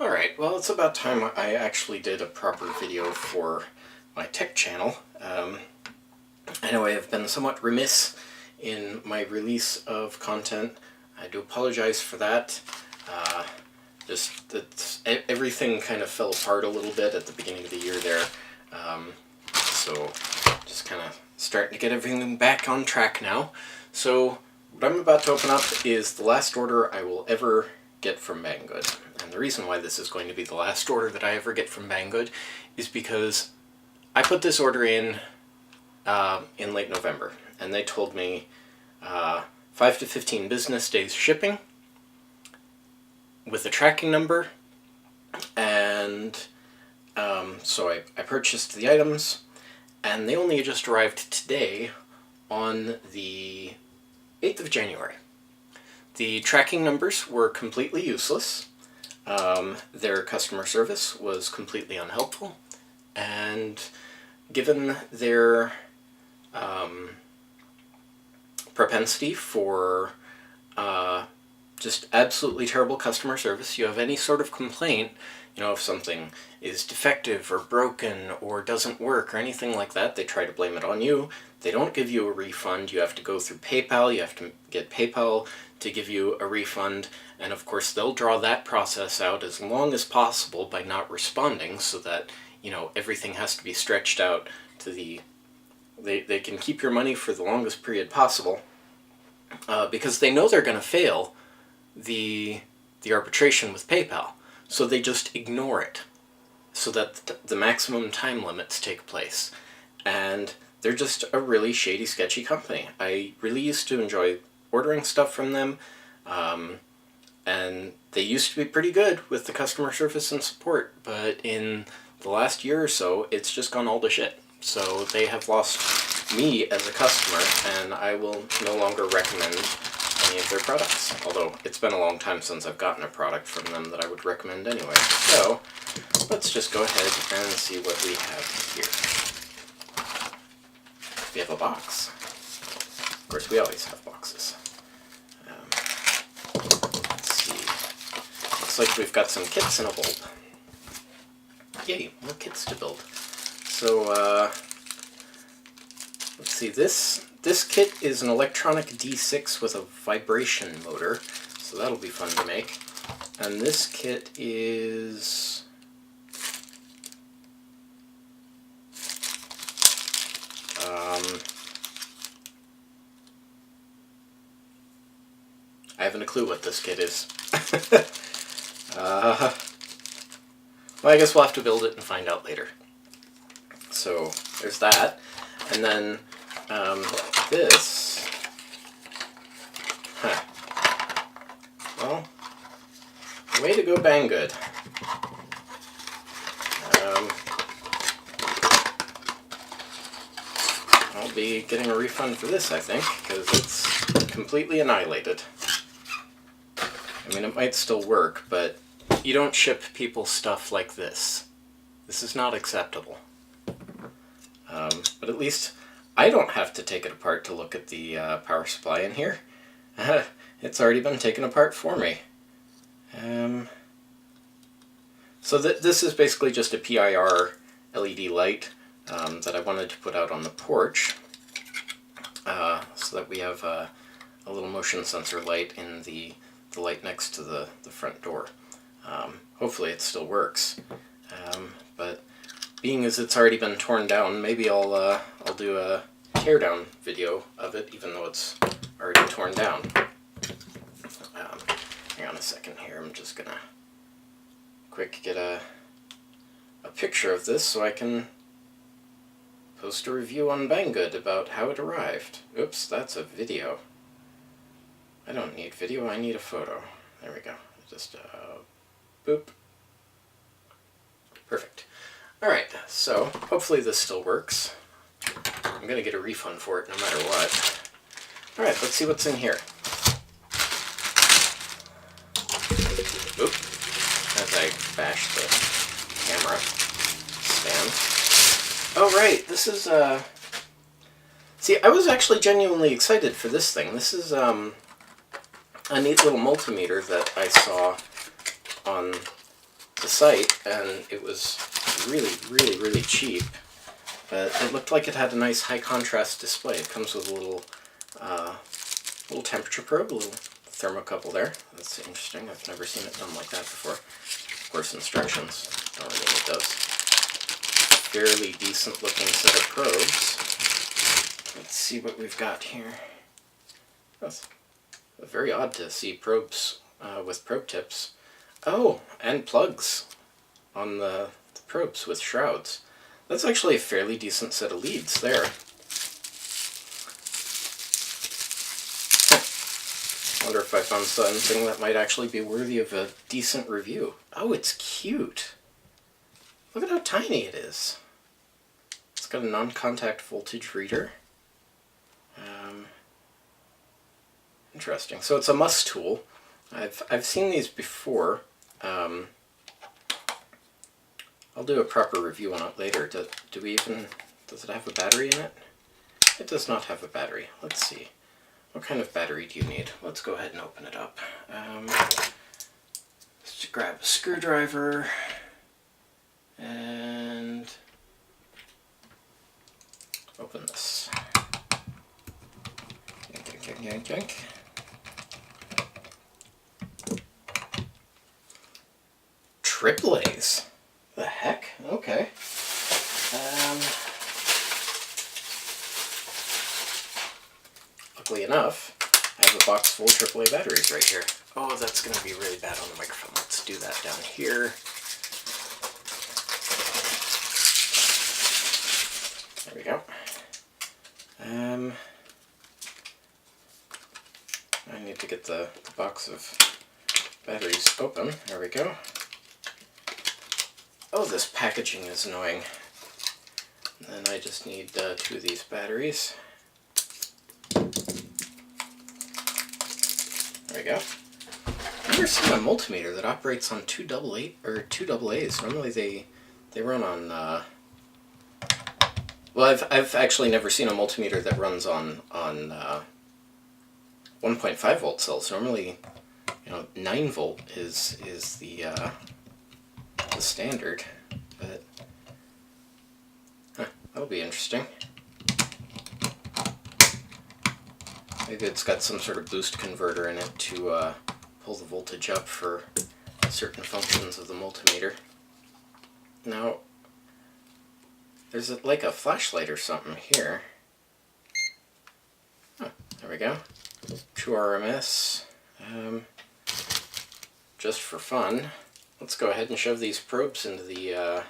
Alright, well it's about time I actually did a proper video for my tech channel. I know I have been somewhat remiss in my release of content. I do apologize for that. Everything kind of fell apart a little bit at the beginning of the year there. So just kind of starting to get everything back on track now. So what I'm about to open up is the last order I will ever get from Banggood. And the reason why this is going to be the last order that I ever get from Banggood is because I put this order in late November, and they told me 5 to 15 business days shipping with a tracking number, and so I purchased the items, and they only just arrived today on the 8th of January. The tracking numbers were completely useless. Their customer service was completely unhelpful, and given their propensity for just absolutely terrible customer service, you have any sort of complaint, you know, if something is defective or broken or doesn't work or anything like that, they try to blame it on you. They don't give you a refund. You have to go through PayPal. You have to get PayPal to give you a refund, and of course they'll draw that process out as long as possible by not responding, so that, you know, everything has to be stretched out to the... They can keep your money for the longest period possible, because they know they're going to fail the arbitration with PayPal, so they just ignore it, so that the maximum time limits take place. And they're just a really shady, sketchy company. I really used to enjoy ordering stuff from them, and they used to be pretty good with the customer service and support, but in the last year or so, it's just gone all to shit. So they have lost me as a customer, and I will no longer recommend any of their products. Although it's been a long time since I've gotten a product from them that I would recommend anyway. So let's just go ahead and see what we have here. We have a box. Of course, we always have boxes. Let's see. Looks like we've got some kits and a bulb. Yay, more kits to build. So, let's see, this kit is an electronic D6 with a vibration motor, so that'll be fun to make. And this kit is... I haven't a clue what this kit is. Well, I guess we'll have to build it and find out later. So there's that, and then this, well, way to go Banggood. I'll be getting a refund for this, I think, because it's completely annihilated. I mean, it might still work, but you don't ship people stuff like this. This is not acceptable. But at least I don't have to take it apart to look at the power supply in here. It's already been taken apart for me. So this is basically just a PIR LED light that I wanted to put out on the porch, so that we have a little motion sensor light in the light next to the front door. Hopefully it still works, but being as it's already been torn down, maybe I'll do a teardown video of it, even though it's already torn down. Hang on a second here, I'm just gonna quick get a picture of this so I can post a review on Banggood about how it arrived. Oops, that's a video. I don't need video, I need a photo. There we go. Just, boop. Perfect. Alright, so hopefully this still works. I'm going to get a refund for it no matter what. Alright, let's see what's in here. Oop. As I bash the camera stand. Oh right, this is, see, I was actually genuinely excited for this thing. This is a neat little multimeter that I saw on the site, and it was really cheap. But it looked like it had a nice high contrast display. It comes with a little temperature probe, a little thermocouple there. That's interesting. I've never seen it done like that before. Of course, instructions don't really need those. Fairly decent looking set of probes. Let's see what we've got here. That's very odd to see probes with probe tips. Oh, and plugs on the probes with shrouds. That's actually a fairly decent set of leads there. Wonder if I found something that might actually be worthy of a decent review. Oh, it's cute. Look at how tiny it is. It's got a non-contact voltage reader. Interesting. So it's a MUS tool. I've seen these before. I'll do a proper review on it later. Does it have a battery in it? It does not have a battery. Let's see. What kind of battery do you need? Let's go ahead and open it up. Let's grab a screwdriver and open this. Yank. AAAs? The heck? Okay. Luckily enough, I have a box full of AAA batteries right here. Oh, that's going to be really bad on the microphone. Let's do that down here. There we go. I need to get the box of batteries open. There we go. Oh, this packaging is annoying. And then I just need 2 of these batteries. There we go. I've never seen a multimeter that operates on 2 AA's. Normally they run on. Well, I've actually never seen a multimeter that runs on 1.5 volt cells. Normally, 9 volt is the standard, but that'll be interesting. Maybe it's got some sort of boost converter in it to pull the voltage up for certain functions of the multimeter. Now, there's like a flashlight or something here. Oh, there we go. True RMS. Just for fun, let's go ahead and shove these probes into the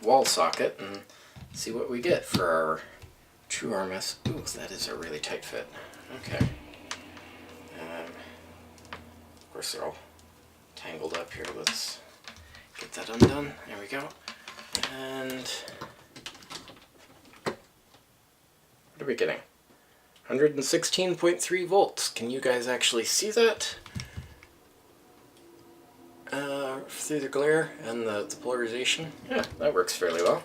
wall socket and see what we get for our true RMS. Ooh, that is a really tight fit. Okay. Of course, they're all tangled up here. Let's get that undone. There we go. And what are we getting? 116.3 volts. Can you guys actually see that? Through the glare and the polarization? Yeah, that works fairly well.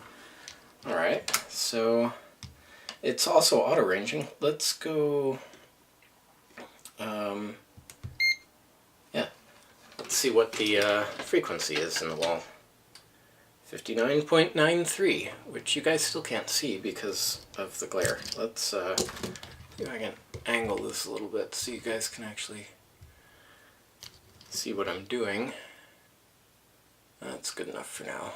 Alright, so it's also auto-ranging. Let's go... yeah, let's see what the frequency is in the wall. 59.93, which you guys still can't see because of the glare. Let's see if I can angle this a little bit so you guys can actually see what I'm doing. That's good enough for now.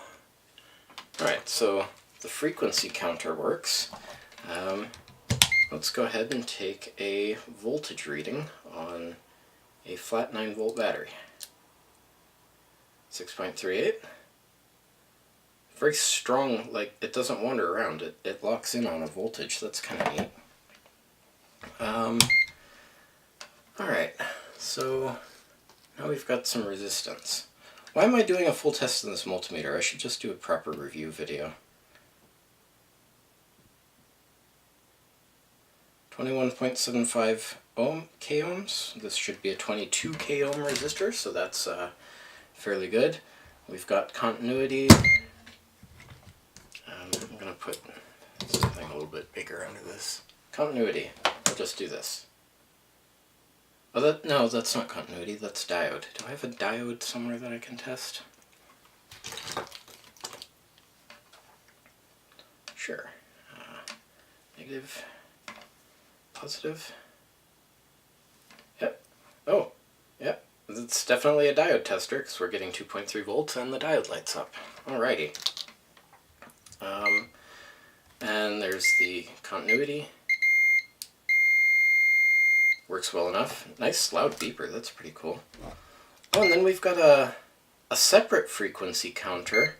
Alright, so the frequency counter works. Let's go ahead and take a voltage reading on a flat 9 volt battery. 6.38. Very strong, like it doesn't wander around, it locks in on a voltage. That's kind of neat. Alright, so now we've got some resistance. Why am I doing a full test on this multimeter? I should just do a proper review video. 21.75 k ohms. This should be a 22 k ohm resistor, so that's fairly good. We've got continuity. I'm going to put something a little bit bigger under this. Continuity. I'll just do this. Oh, no, that's not continuity, that's diode. Do I have a diode somewhere that I can test? Sure. Negative, positive. Yep. Oh, yep. It's definitely a diode tester because we're getting 2.3 volts and the diode lights up. Alrighty. And there's the continuity. Works well enough. Nice loud beeper, that's pretty cool. Oh, and then we've got a separate frequency counter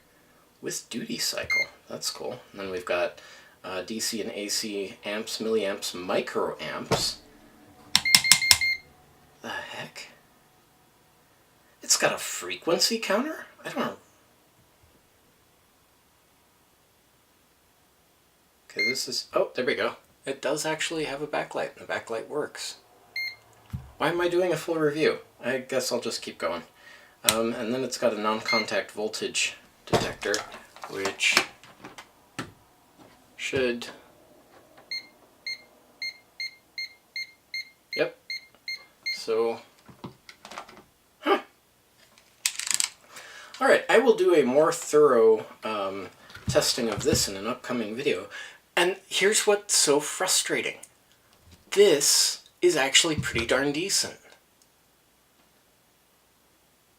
with duty cycle. That's cool. And then we've got DC and AC amps, milliamps, microamps. The heck? It's got a frequency counter? I don't know. Okay, this is... Oh, there we go. It does actually have a backlight, and the backlight works. Why am I doing a full review? I guess I'll just keep going. And then it's got a non-contact voltage detector, which should... Yep. So... Huh. Alright, I will do a more thorough testing of this in an upcoming video. And here's what's so frustrating. This is actually pretty darn decent.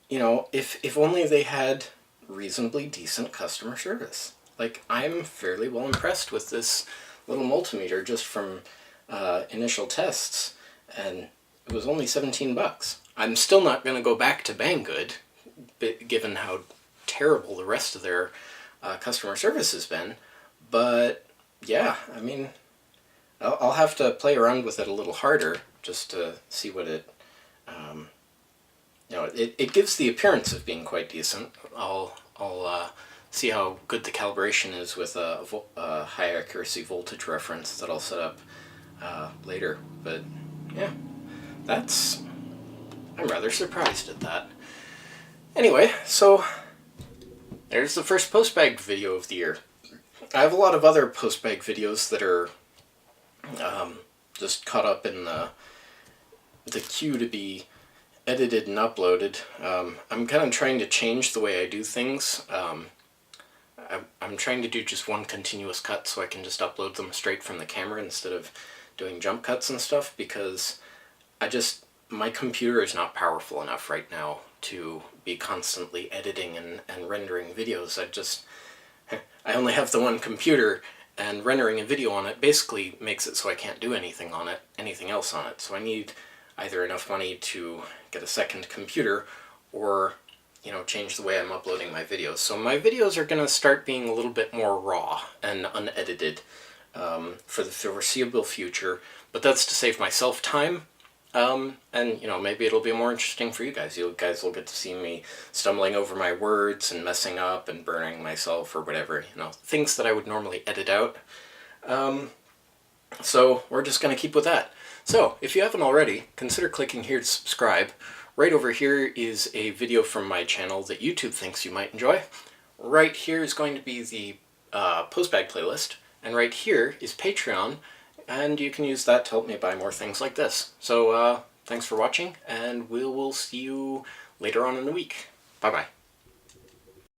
You know, if only they had reasonably decent customer service. Like, I'm fairly well impressed with this little multimeter just from initial tests, and it was only 17 bucks. I'm still not going to go back to Banggood, given how terrible the rest of their customer service has been, but yeah, I mean, I'll have to play around with it a little harder just to see what it, you know, it gives the appearance of being quite decent. I'll see how good the calibration is with a high accuracy voltage reference that I'll set up later. But yeah, I'm rather surprised at that. Anyway, so there's the first Postbag video of the year. I have a lot of other Postbag videos that are just caught up in the queue to be edited and uploaded. I'm kind of trying to change the way I do things. I'm trying to do just one continuous cut so I can just upload them straight from the camera instead of doing jump cuts and stuff, because my computer is not powerful enough right now to be constantly editing and rendering videos. I only have the one computer, and rendering a video on it basically makes it so I can't do anything else on it. So I need either enough money to get a second computer or, you know, change the way I'm uploading my videos. So my videos are going to start being a little bit more raw and unedited for the foreseeable future, but that's to save myself time. And, you know, maybe it'll be more interesting for you guys. You guys will get to see me stumbling over my words and messing up and burning myself or whatever, you know, things that I would normally edit out. So we're just going to keep with that. So if you haven't already, consider clicking here to subscribe. Right over here is a video from my channel that YouTube thinks you might enjoy. Right here is going to be the Postbag playlist, and right here is Patreon, and you can use that to help me buy more things like this. So thanks for watching, and we will see you later on in the week. Bye-bye.